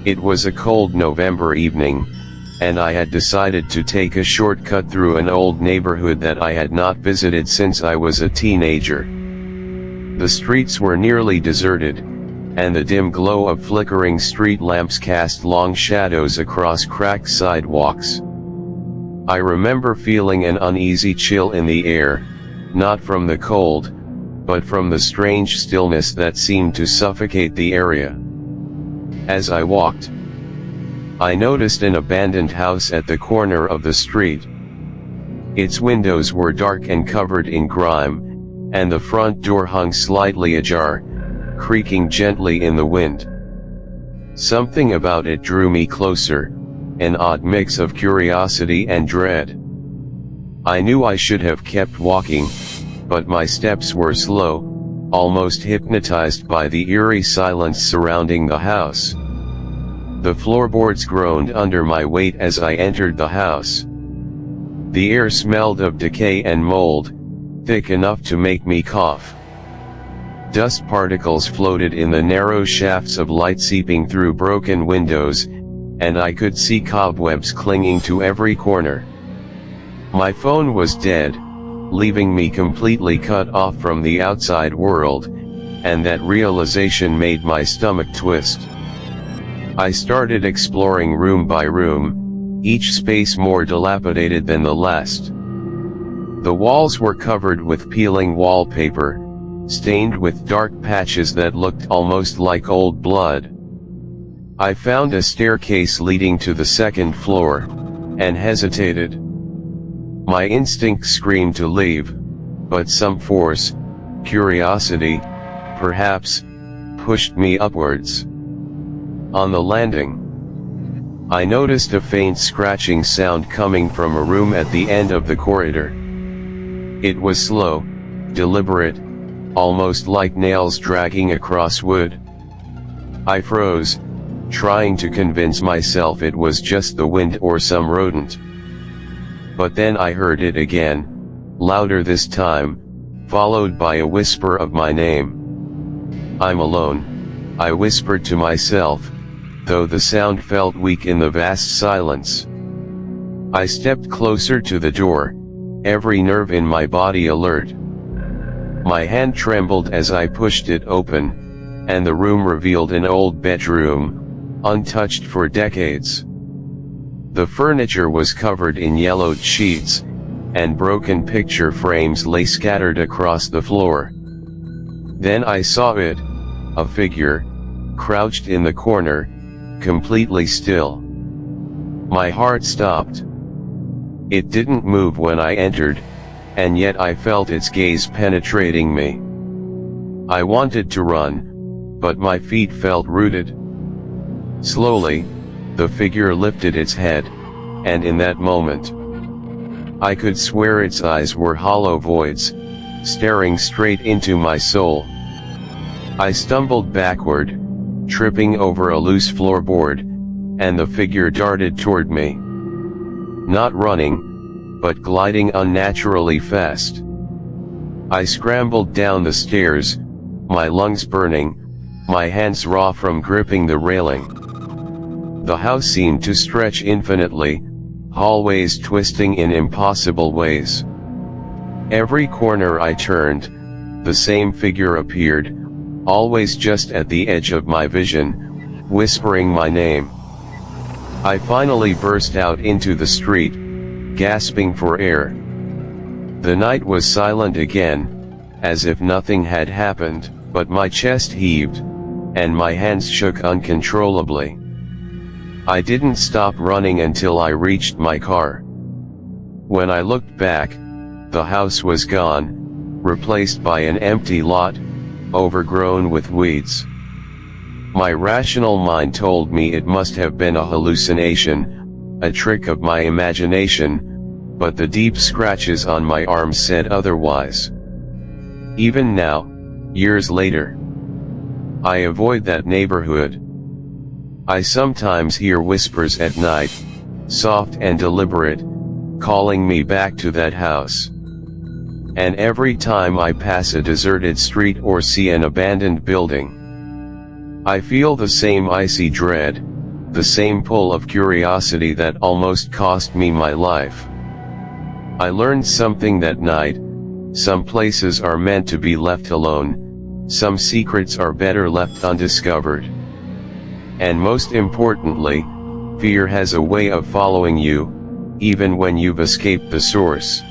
It was a cold November evening, and I had decided to take a shortcut through an old neighborhood that I had not visited since I was a teenager. The streets were nearly deserted, and the dim glow of flickering street lamps cast long shadows across cracked sidewalks. I remember feeling an uneasy chill in the air, not from the cold, but from the strange stillness that seemed to suffocate the area. As I walked, I noticed an abandoned house at the corner of the street. Its windows were dark and covered in grime, and the front door hung slightly ajar, creaking gently in the wind. Something about it drew me closer, an odd mix of curiosity and dread. I knew I should have kept walking, but my steps were slow, almost hypnotized by the eerie silence surrounding the house. The floorboards groaned under my weight as I entered the house. The air smelled of decay and mold, thick enough to make me cough. Dust particles floated in the narrow shafts of light seeping through broken windows, and I could see cobwebs clinging to every corner. My phone was dead, leaving me completely cut off from the outside world, and that realization made my stomach twist. I started exploring room by room, each space more dilapidated than the last. The walls were covered with peeling wallpaper, stained with dark patches that looked almost like old blood. I found a staircase leading to the second floor, and hesitated. My instinct screamed to leave, but some force, curiosity, perhaps, pushed me upwards. On the landing, I noticed a faint scratching sound coming from a room at the end of the corridor. It was slow, deliberate, almost like nails dragging across wood. I froze, trying to convince myself it was just the wind or some rodent. But then I heard it again, louder this time, followed by a whisper of my name. "I'm alone," I whispered to myself, though the sound felt weak in the vast silence. I stepped closer to the door, every nerve in my body alert. My hand trembled as I pushed it open, and the room revealed an old bedroom, untouched for decades. The furniture was covered in yellowed sheets, and broken picture frames lay scattered across the floor. Then I saw it, a figure, crouched in the corner, completely still. My heart stopped. It didn't move when I entered, and yet I felt its gaze penetrating me. I wanted to run, but my feet felt rooted. Slowly, the figure lifted its head, and in that moment, I could swear its eyes were hollow voids, staring straight into my soul. I stumbled backward, tripping over a loose floorboard, and the figure darted toward me. Not running, but gliding unnaturally fast. I scrambled down the stairs, my lungs burning, my hands raw from gripping the railing. The house seemed to stretch infinitely, hallways twisting in impossible ways. Every corner I turned, the same figure appeared, always just at the edge of my vision, whispering my name. I finally burst out into the street, gasping for air. The night was silent again, as if nothing had happened, but my chest heaved, and my hands shook uncontrollably. I didn't stop running until I reached my car. When I looked back, the house was gone, replaced by an empty lot, overgrown with weeds. My rational mind told me it must have been a hallucination, a trick of my imagination, but the deep scratches on my arms said otherwise. Even now, years later, I avoid that neighborhood. I sometimes hear whispers at night, soft and deliberate, calling me back to that house. And every time I pass a deserted street or see an abandoned building, I feel the same icy dread, the same pull of curiosity that almost cost me my life. I learned something that night: some places are meant to be left alone, some secrets are better left undiscovered. And most importantly, fear has a way of following you, even when you've escaped the source.